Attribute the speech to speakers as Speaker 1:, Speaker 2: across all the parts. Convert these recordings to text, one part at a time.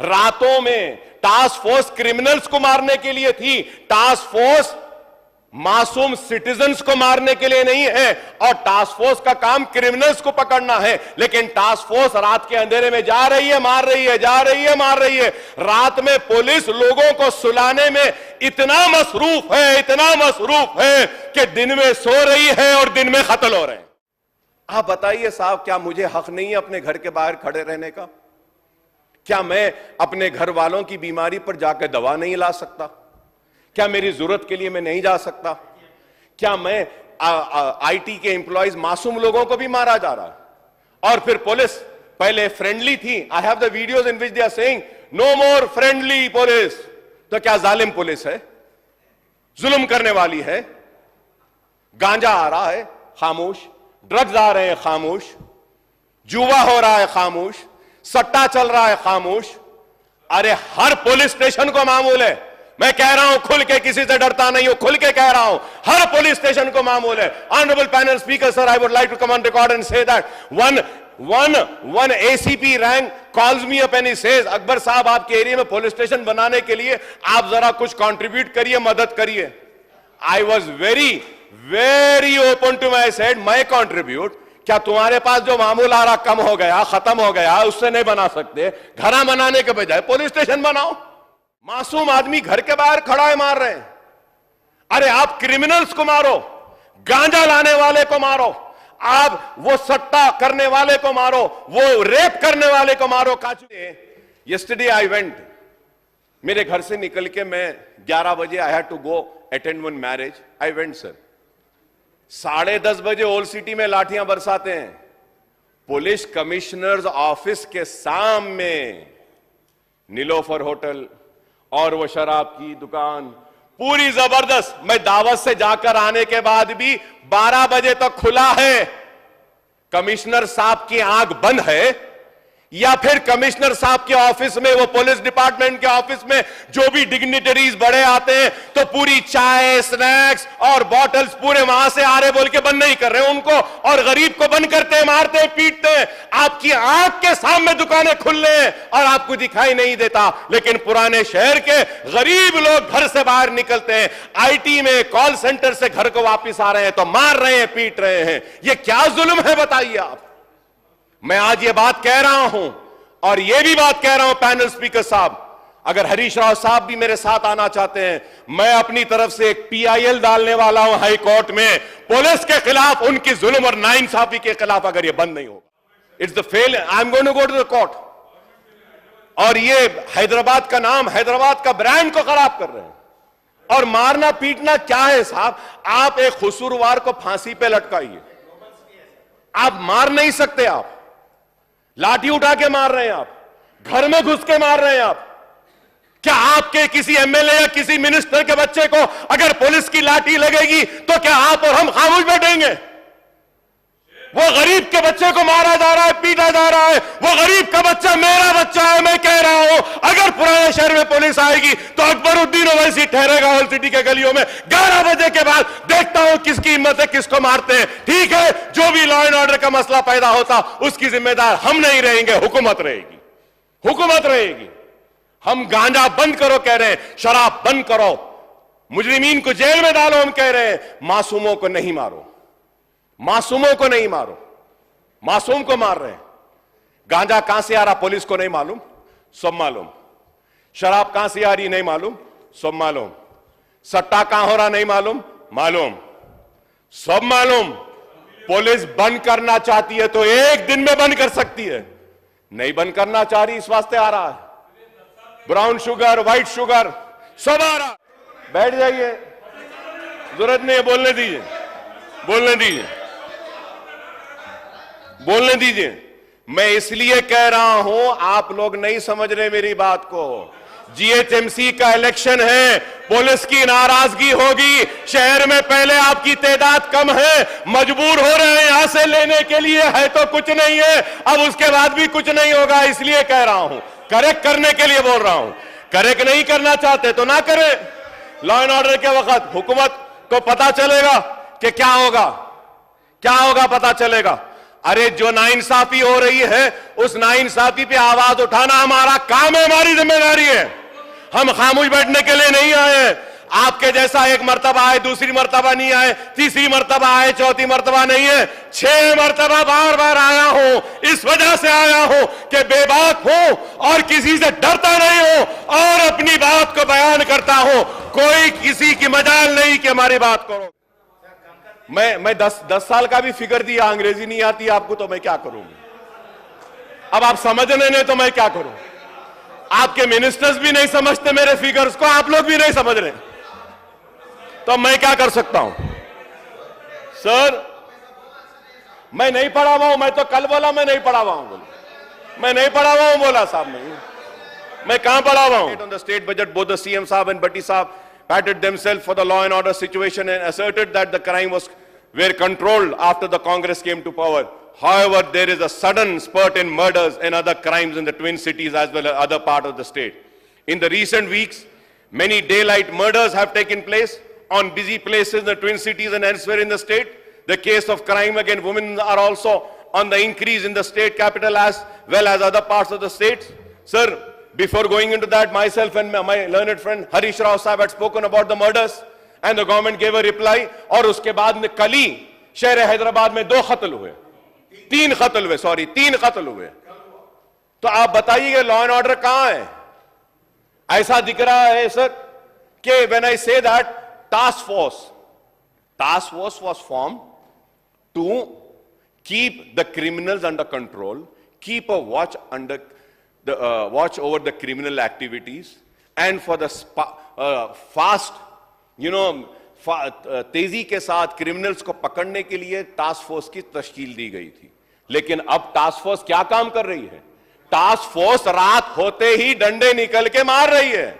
Speaker 1: रातों में task force criminals को मारने के लिए थी, टास्क फोर्स मासूम सिटीजन्स को मारने के लिए नहीं है। और टास्क फोर्स का काम क्रिमिनल्स को पकड़ना है, लेकिन टास्क फोर्स रात के अंधेरे में जा रही है, मार रही है, जा रही है, मार रही है। रात में पुलिस लोगों को सुलाने में इतना मसरूफ है, इतना मसरूफ है कि दिन में सो रही है और दिन में कत्ल हो रहे हैं। आप बताइए साहब, क्या मुझे हक नहीं है अपने घर के बाहर खड़े रहने का? क्या मैं अपने घर वालों की बीमारी पर जाकर दवा नहीं ला सकता? क्या मेरी जरूरत के लिए मैं नहीं जा सकता? क्या मैं आईटी के एम्प्लॉयज, मासूम लोगों को भी मारा जा रहा है? और फिर पुलिस पहले फ्रेंडली थी। I have the videos in which they are saying no more friendly police. तो क्या जालिम पुलिस है? जुल्म करने वाली है? गांजा आ रहा है, खामोश। ड्रग्स आ रहे हैं, खामोश। जुआ हो रहा है, खामोश। सट्टा चल रहा है, खामोश। अरे हर पुलिस स्टेशन को मामूल है। मैं कह रहा हूं खुल के, किसी से डरता नहीं हूं, खुल के कह रहा हूं, हर पुलिस स्टेशन को मामूल है। Honourable panel speaker sir, I would like to come on record and say that one ACP rank calls me up and he says, Akbar साहब आपके एरिया में पुलिस स्टेशन बनाने के लिए आप जरा कुछ कंट्रीब्यूट करिए, मदद करिए। I was very open to my said, मैं कंट्रीब्यूट? क्या तुम्हारे पास जो मामूल आ रहा कम हो गया, खत्म हो गया, उससे नहीं बना सकते? घरा बनाने के बजाय पुलिस स्टेशन बनाओ। मासूम आदमी घर के बाहर खड़ा है, मार रहे हैं। अरे आप क्रिमिनल्स को मारो, गांजा लाने वाले को मारो, आप वो सट्टा करने वाले को मारो, वो रेप करने वाले को मारो। यस्टरडे आई वेंट, मेरे घर से निकल के मैं 11 बजे I had to go attend one marriage. I went sir, 10:30 बजे ओल्ड सिटी में लाठियां बरसाते हैं। पुलिस कमिश्नर्स ऑफिस के सामने नीलोफर होटल और वो शराब की दुकान पूरी जबरदस्त। मैं दावत से जाकर आने के बाद भी 12 बजे तक खुला है। कमिश्नर साहब की आंख बंद है, या फिर कमिश्नर साहब के ऑफिस में, वो पुलिस डिपार्टमेंट के ऑफिस में जो भी डिग्निटरीज बड़े आते हैं तो पूरी चाय, स्नैक्स और बॉटल्स पूरे वहां से आ रहे बोल के बंद नहीं कर रहे उनको, और गरीब को बंद करते हैं, मारते हैं, पीटते हैं। आपकी आंख के सामने दुकानें खुल रहे हैं और आपको दिखाई नहीं देता। लेकिन पुराने शहर के गरीब लोग घर से बाहर निकलते हैं, आईटी में, कॉल सेंटर से घर को वापिस आ रहे हैं तो मार रहे हैं, पीट रहे हैं। यह क्या जुल्म है बताइए आप? मैं आज ये बात कह रहा हूं और ये भी बात कह रहा हूं पैनल स्पीकर साहब, अगर हरीश राव साहब भी मेरे साथ आना चाहते हैं, मैं अपनी तरफ से एक PIL डालने वाला हूं हाई कोर्ट में, पुलिस के खिलाफ, उनकी जुल्म और नाइंसाफी के खिलाफ, अगर ये बंद नहीं होगा। It's the fail, I am going to go to the court. और ये हैदराबाद का नाम, हैदराबाद का ब्रांड को खराब कर रहे हैं। और मारना पीटना क्या है साहब? आप एक कसूरवार को फांसी पे लटकाइए, आप मार नहीं सकते। आप लाठी उठा के मार रहे हैं, आप घर में घुस के मार रहे हैं। आप क्या आपके किसी MLA या किसी मिनिस्टर के बच्चे को अगर पुलिस की लाठी लगेगी तो क्या आप और हम खामोश बैठेंगे? वो गरीब के बच्चे को मारा जा रहा है, पीटा जा रहा है। वो गरीब का बच्चा मेरा बच्चा है। मैं कह रहा हूं, अगर पुराने शहर में पुलिस आएगी तो अकबरुद्दीन ओवैसी ठहरेगा होल सिटी के गलियों में 11 बजे के बाद। देखता हूं किसकी हिम्मत है, किसको मारते हैं। ठीक है, जो भी लॉ एंड ऑर्डर का मसला पैदा होता उसकी जिम्मेदार हम नहीं रहेंगे, हुकूमत रहेगी, हुकूमत रहेगी। हम गांजा बंद करो कह रहे हैं, शराब बंद करो, मुजरिमीन को जेल में डालो हम कह रहे हैं। मासूमों को नहीं मारो, मासूमों को नहीं मारो। मासूम को मार रहे हैं। गांजा कहां से आ रहा पुलिस को नहीं मालूम, सब मालूम। शराब कहां से आ रही नहीं मालूम, सब मालूम। सट्टा कहां हो रहा नहीं मालूम, मालूम, सब मालूम। पुलिस बंद करना चाहती है तो एक दिन में बंद कर सकती है, नहीं बंद करना चाह रही, इस वास्ते आ रहा है। ब्राउन शुगर, व्हाइट शुगर सब आ रहा। बैठ जाइए, जरूरत नहीं है, बोलने दीजिए, बोलने दीजिए, बोलने दीजिए। मैं इसलिए कह रहा हूं, आप लोग नहीं समझ रहे मेरी बात को। GHMC का इलेक्शन है, पुलिस की नाराजगी होगी। शहर में पहले आपकी तादाद कम है, मजबूर हो रहे हैं यहां से लेने के लिए, है तो कुछ नहीं है, अब उसके बाद भी कुछ नहीं होगा। इसलिए कह रहा हूं, करेक्ट करने के लिए बोल रहा हूं। करेक्ट नहीं करना चाहते तो ना करें। लॉ एंड ऑर्डर के वक्त हुकूमत को पता चलेगा कि क्या होगा, क्या होगा पता चलेगा। अरे जो नाइंसाफी हो रही है उस नाइंसाफी पे आवाज उठाना हमारा काम है, हमारी जिम्मेदारी है। हम खामोश बैठने के लिए नहीं आए। आपके जैसा एक मर्तबा आए, दूसरी मर्तबा नहीं आए, तीसरी मर्तबा आए, चौथी मर्तबा नहीं है, 6 मर्तबा बार बार आया हूं। इस वजह से आया हूं कि बेबाक हूं और किसी से डरता नहीं हूं और अपनी बात को बयान करता हूं। कोई किसी की मजाल नहीं कि हमारी बात करो। मैं 10 साल का भी फिगर दिया, अंग्रेजी नहीं आती आपको तो मैं क्या करूं। अब आप समझने नहीं तो मैं क्या करूं। आपके मिनिस्टर्स भी नहीं समझते मेरे फिगर्स को, आप लोग भी नहीं समझ रहे, तो मैं क्या कर सकता हूं। सर मैं नहीं पढ़ा हुआ हूं, मैं तो कल बोला मैं नहीं पढ़ा हुआ हूं, मैं नहीं पढ़ा हुआ हूं बोला साहब, मैं कहां पढ़ा हुआ हूं। On the state budget, both the CM साहब and Bhatti साहब patted themselves for the law and order situation and asserted that the crime were controlled after the Congress came to power. However, there is a sudden spurt in murders and other crimes in the Twin Cities as well as other part of the state. In the recent weeks, many daylight murders have taken place on busy places in the Twin Cities and elsewhere in the state. The case of crime against women are also on the increase in the state capital as well as other parts of the states. Sir, before going into that, myself and my learned friend Harish Rao Sahib had spoken about the murders and the government gave a reply. और उसके बाद में कल ही शहर हैदराबाद में 2 कत्ल हुए, 3 कत्ल हुए। तो आप बताइए लॉ एंड ऑर्डर कहां है। ऐसा दिख रहा है सर कि when I say that task force was formed to keep the criminals under control, keep a watch over the criminal activities, and for the fast, तेजी के साथ क्रिमिनल्स को पकड़ने के लिए टास्क फोर्स की तश्कील दी गई थी। लेकिन अब टास्क फोर्स क्या काम कर रही है? टास्क फोर्स रात होते ही डंडे निकल के मार रही है।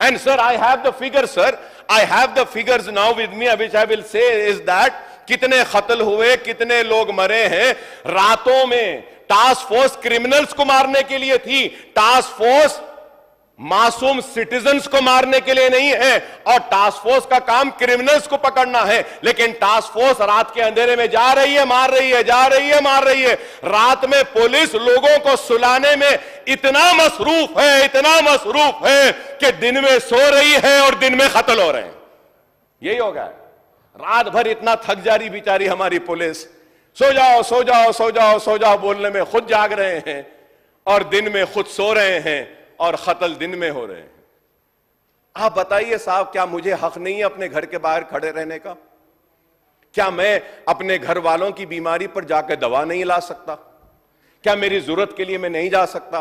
Speaker 1: And sir, I have the figures, sir. I have the figures now with me, which I will say is that कितने कत्ल हुए, कितने लोग मरे हैं रातों में। टास्क फोर्स क्रिमिनल्स को मारने के लिए थी, टास्क फोर्स मासूम सिटीजन्स को मारने के लिए नहीं है। और टास्क फोर्स का काम क्रिमिनल्स को पकड़ना है, लेकिन टास्क फोर्स रात के अंधेरे में जा रही है, मार रही है, जा रही है, मार रही है। रात में पुलिस लोगों को सुलाने में इतना मसरूफ है कि दिन में सो रही है और दिन में कत्ल हो रहे हैं। यही होगा, रात भर इतना थक जा रही बेचारी हमारी पुलिस, सो जाओ सो जाओ सो जाओ सो जाओ बोलने में खुद जाग रहे हैं और दिन में खुद सो रहे हैं और कत्ल दिन में हो रहे हैं। आप बताइए साहब, क्या मुझे हक नहीं है अपने घर के बाहर खड़े रहने का? क्या मैं अपने घर वालों की बीमारी पर जाकर दवा नहीं ला सकता? क्या मेरी जरूरत के लिए मैं नहीं जा सकता?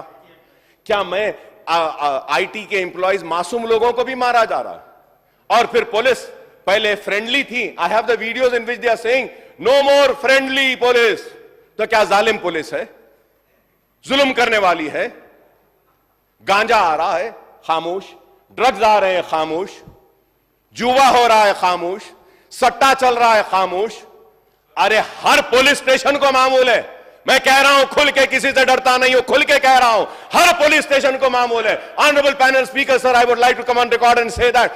Speaker 1: क्या मैं आईटी के एम्प्लॉयज मासूम लोगों को भी मारा जा रहा है और फिर पुलिस पहले फ्रेंडली थी। I have the videos in which they are saying no more friendly police. तो क्या जालिम पुलिस है? जुल्म करने वाली है? गांजा आ रहा है खामोश, ड्रग्स आ रहे हैं खामोश, जुआ हो रहा है खामोश, सट्टा चल रहा है खामोश। अरे हर पुलिस स्टेशन को मामूल है। मैं कह रहा हूं खुल के, किसी से डरता नहीं हूं, खुल के कह रहा हूं, हर पुलिस स्टेशन को मामूल है। Honourable panel speaker sir, I would like to come on record and say that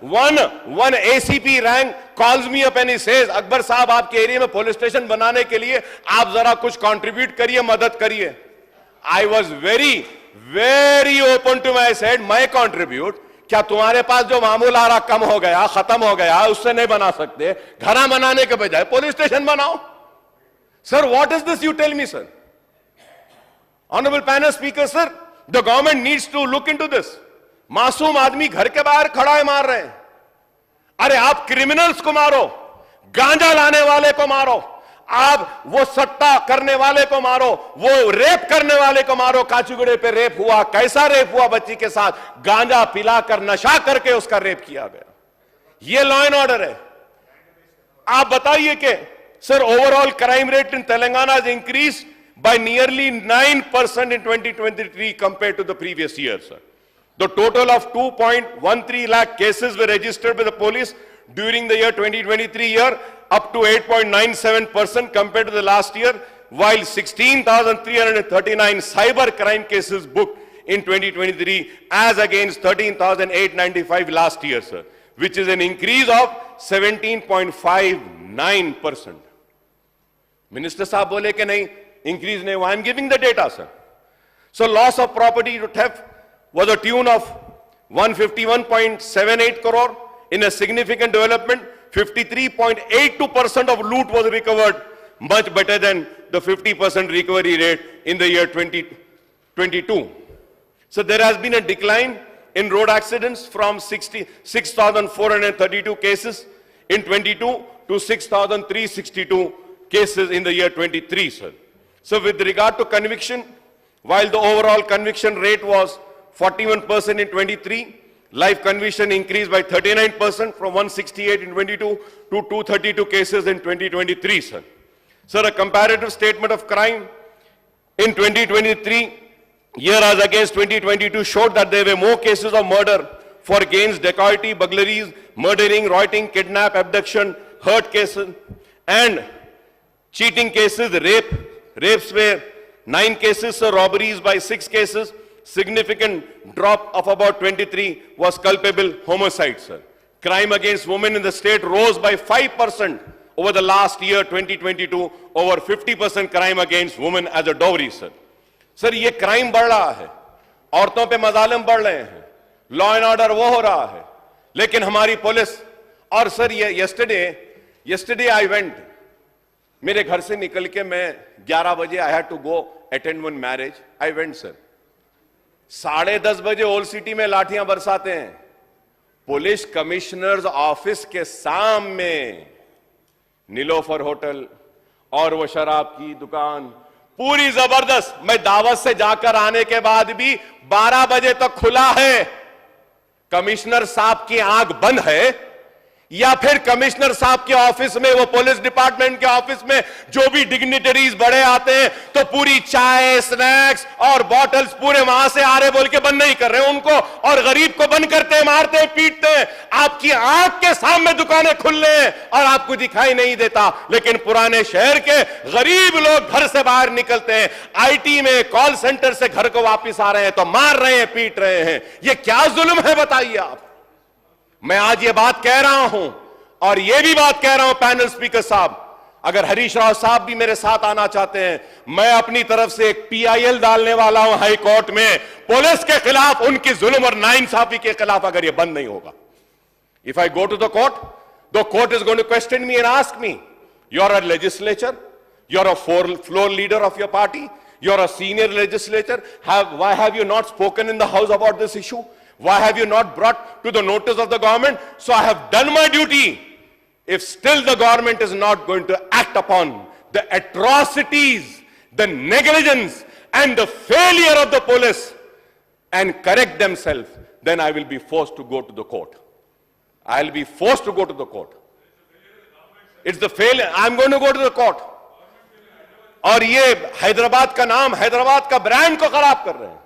Speaker 1: one ACP rank calls me up and he says, Akbar साहब आपके एरिया में पुलिस स्टेशन बनाने के लिए आप जरा कुछ कंट्रीब्यूट करिए, मदद करिए। I was very open to my said, मैं कंट्रीब्यूट। क्या तुम्हारे पास जो मामूल आ रहा कम हो गया, खत्म हो गया, उससे नहीं बना सकते? घरा बनाने के बजाय पुलिस स्टेशन बनाओ। Sir, what is this, you tell me sir. Honourable panel speaker sir, the government needs to look into this. मासूम आदमी घर के बाहर खड़ा है, मार रहे हैं। अरे आप क्रिमिनल्स को मारो, गांजा लाने वाले को मारो, आप वो सट्टा करने वाले को मारो, वो रेप करने वाले को मारो। काचीगुड़े पे रेप हुआ, कैसा रेप हुआ? बच्ची के साथ गांजा पिलाकर, नशा करके उसका रेप किया गया। ये लॉ एंड ऑर्डर है। आप बताइए कि sir, overall crime rate in Telangana has increased by nearly 9% in 2023 compared to the previous year, sir. The total of 2.13 lakh cases were registered by the police during the year 2023 year, up to 8.97% compared to the last year, while 16,339 cyber crime cases booked in 2023 as against 13,895 last year, sir, which is an increase of 17.59%. Minister साहब बोले कि नहीं increase नहीं हुआ. I am giving the data sir. So loss of property to theft was a tune of 151.78 crore. In a significant development, 53.82% of loot was recovered, much better than the 50% recovery rate in the year 2022. So there has been a decline in road accidents from 6,432 cases in 22 to 6,362 cases in the year 23, sir. So with regard to conviction, while the overall conviction rate was 41% in 23, life conviction increased by 39% from 168 in 22 to 232 cases in 2023, sir. Sir, a comparative statement of crime in 2023, year as against 2022, showed that there were more cases of murder, forgeries, dacoity, burglaries, murdering, rioting, kidnap, abduction, hurt cases, and cheating cases. Rapes were 9 cases, sir. Robberies by 6 cases. Significant drop of about 23 was culpable homicide, sir. Crime against women in the state rose by 5% over the last year, 2022, over 50% crime against women as a dowry, sir. Sir ये crime बढ़ रहा है, औरतों पे मजालिम बढ़ रहे हैं, law and order वो हो रहा है, लेकिन हमारी पुलिस. और सर ये yesterday I went, मेरे घर से निकल के मैं 11 बजे I had to go attend one marriage. I went, sir. 10:30 बजे ओल्ड सिटी में लाठियां बरसाते हैं. पुलिस कमिश्नर्स ऑफिस के सामने नीलोफर होटल और वो शराब की दुकान पूरी जबरदस्त. मैं दावत से जाकर आने के बाद भी 12 बजे तक खुला है. कमिश्नर साहब की आंख बंद है या फिर कमिश्नर साहब के ऑफिस में, वो पुलिस डिपार्टमेंट के ऑफिस में जो भी डिग्निटरीज बड़े आते हैं तो पूरी चाय, स्नैक्स और बॉटल्स पूरे वहां से आ रहे बोल के बंद नहीं कर रहे उनको, और गरीब को बंद करते हैं, मारते हैं, पीटते हैं. आपकी आंख के सामने दुकानें खुल रही हैं और आपको दिखाई नहीं देता. लेकिन पुराने शहर के गरीब लोग घर से बाहर निकलते हैं, आईटी में कॉल सेंटर से घर को वापिस आ रहे हैं तो मार रहे हैं, पीट रहे हैं. ये क्या जुल्म है बताइए आप. मैं आज ये बात कह रहा हूं और ये भी बात कह रहा हूं पैनल स्पीकर साहब, अगर हरीश राव साहब भी मेरे साथ आना चाहते हैं, मैं अपनी तरफ से एक PIL डालने वाला हूं हाई कोर्ट में पुलिस के खिलाफ, उनकी जुल्म और नाइंसाफी के खिलाफ, अगर ये बंद नहीं होगा. If I go to the court is going to question me and ask me, you are a legislature, you are a floor leader of your party, you are a senior legislature, why have you not spoken in the house about this issue? Why have you not brought to the notice of the government? So I have done my duty. If still the government is not going to act upon the atrocities, the negligence and the failure of the police and correct themselves, then I will be forced to go to the court. I'll be forced to go to the court. It's the failure. I'm going to go to the court. और ये हैदराबाद का नाम, हैदराबाद का brand को खराब कर रहे हैं.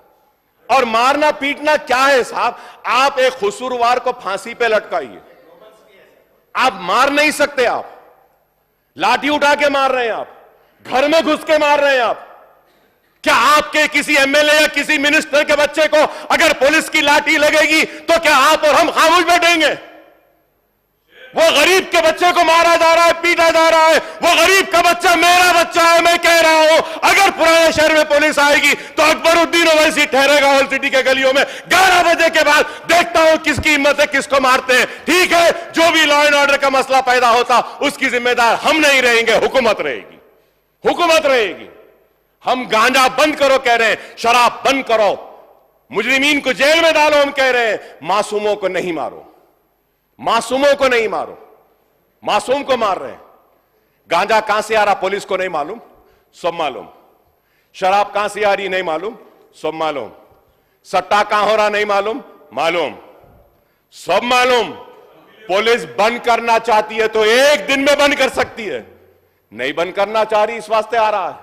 Speaker 1: और मारना पीटना क्या है साहब? आप एक कसूरवार को फांसी पे लटकाइए, आप मार नहीं सकते. आप लाठी उठा के मार रहे हैं, आप घर में घुस के मार रहे हैं. आप क्या आपके किसी MLA या किसी मिनिस्टर के बच्चे को अगर पुलिस की लाठी लगेगी तो क्या आप और हम खामोश बैठेंगे? वो गरीब के बच्चे को मारा जा रहा है, पीटा जा रहा है. वो गरीब का बच्चा मेरा बच्चा है. मैं कह रहा हूं अगर पुराने शहर में पुलिस आएगी तो अकबरुद्दीन ओवैसी ठहरेगा ओल्ड सिटी के गलियों में 11 बजे के बाद. देखता हूं किसकी हिम्मत है, किसको मारते हैं. ठीक है, जो भी लॉ एंड ऑर्डर का मसला पैदा होता उसकी जिम्मेदार हम नहीं रहेंगे, हुकूमत रहेगी. हुकूमत रहेगी. हम गांजा बंद करो कह रहे हैं, शराब बंद करो, मुजरिमीन को जेल में डालो हम कह रहे हैं. मासूमों को नहीं मारो, मासूमों को नहीं मारो. मासूम को मार रहे हैं. गांजा कहां से आ रहा पुलिस को नहीं मालूम, सब मालूम. शराब कहां से आ रही नहीं मालूम, सब मालूम. सट्टा कहां हो रहा नहीं मालूम, मालूम, सब मालूम. पुलिस बंद करना चाहती है तो एक दिन में बंद कर सकती है, नहीं बंद करना चाह रही इस वास्ते आ रहा है.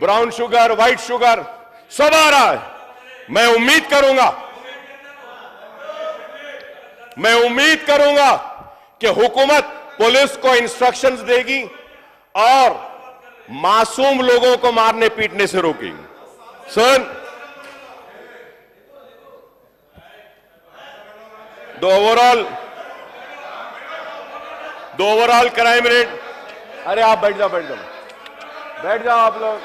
Speaker 1: ब्राउन शुगर, व्हाइट शुगर सब आ रहा है. मैं उम्मीद करूंगा कि हुकूमत पुलिस को इंस्ट्रक्शंस देगी और मासूम लोगों को मारने पीटने से रोकेगी. Sir, the overall crime rate, अरे आप बैठ जाओ. बैठ जाओ आप लोग,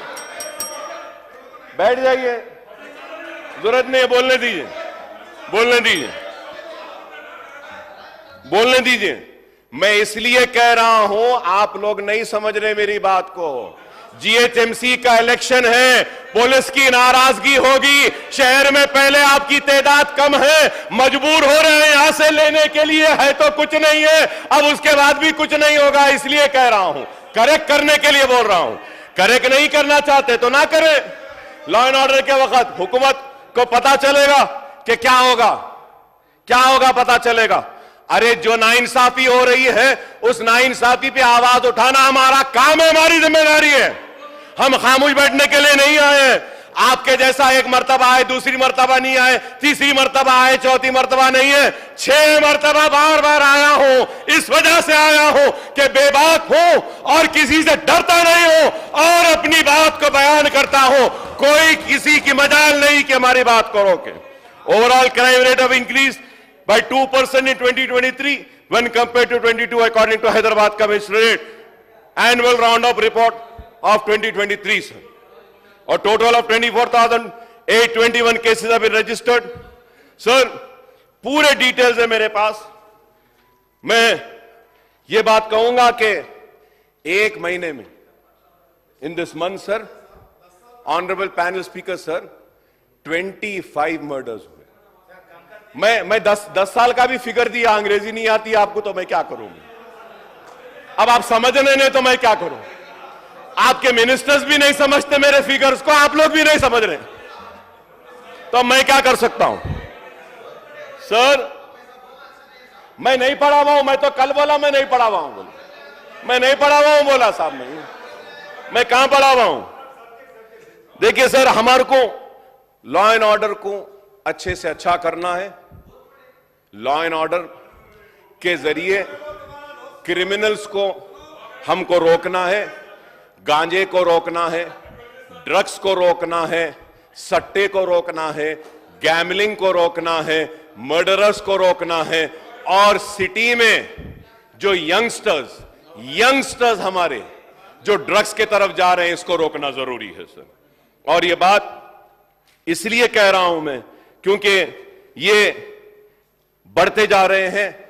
Speaker 1: बैठ जाइए, जरूरत नहीं है, बोलने दीजिए, बोलने दीजिए, बोलने दीजिए। मैं इसलिए कह रहा हूं, आप लोग नहीं समझ रहे मेरी बात को। जीएचएमसी का इलेक्शन है, पुलिस की नाराजगी होगी, शहर में पहले आपकी तादाद कम है, मजबूर हो रहे हैं यहां से लेने के लिए, है तो कुछ नहीं है, अब उसके बाद भी कुछ नहीं होगा। इसलिए कह रहा हूं, करेक्ट करने के लिए बोल रहा हूं। करेक्ट नहीं करना चाहते तो ना करें। लॉ एंड ऑर्डर के वक्त हुकूमत को पता चलेगा कि क्या होगा, क्या होगा पता चलेगा। अरे जो नाइंसाफी हो रही है, उस नाइंसाफी पे आवाज उठाना हमारा काम है, हमारी जिम्मेदारी है। हम खामोश बैठने के लिए नहीं आए। आपके जैसा एक मर्तबा आए, दूसरी मर्तबा नहीं आए, तीसरी मर्तबा आए, चौथी मर्तबा नहीं है, 6 मर्तबा बार बार आया हूं। इस वजह से आया हूं कि बेबाक हूं और किसी से डरता नहीं हूं और अपनी बात को बयान करता हूं। कोई किसी की मजाल नहीं कि हमारी बात को रोके। Overall crime rate of increase by 2% in 2023 when compared to 22 according to Hyderabad Commissionerate annual round-up report of 2023, sir. A total of 24,821 cases have been registered. Sir, पूरे डिटेल्स है मेरे पास। मैं ये बात कहूंगा कि एक महीने में in this month, sir, honorable panel speaker, sir, 25 murders हुए। मैं 10 साल का भी फिगर दिया, अंग्रेजी नहीं आती आपको तो मैं क्या करूं। अब आप समझने नहीं तो मैं क्या करूं। आपके मिनिस्टर्स भी नहीं समझते मेरे फिगर्स को, आप लोग भी नहीं समझ रहे, तो मैं क्या कर सकता हूं। सर, मैं नहीं पढ़ा हुआ हूं, मैं तो कल बोला मैं नहीं पढ़ा हुआ हूं, मैं नहीं पढ़ा हुआ हूं बोला साहब, मैं कहां पढ़ा हुआ हूं। देखिए सर, हमारे को लॉ एंड ऑर्डर को अच्छे से अच्छा करना है। लॉ एंड ऑर्डर के जरिए क्रिमिनल्स को हमको रोकना है, गांजे को रोकना है, ड्रग्स को रोकना है, सट्टे को रोकना है, गैमलिंग को रोकना है, मर्डरर्स को रोकना है, और सिटी में जो यंगस्टर्स हमारे जो ड्रग्स के तरफ जा रहे हैं, इसको रोकना जरूरी है सर। और ये बात इसलिए कह रहा हूं मैं क्योंकि ये बढ़ते जा रहे हैं।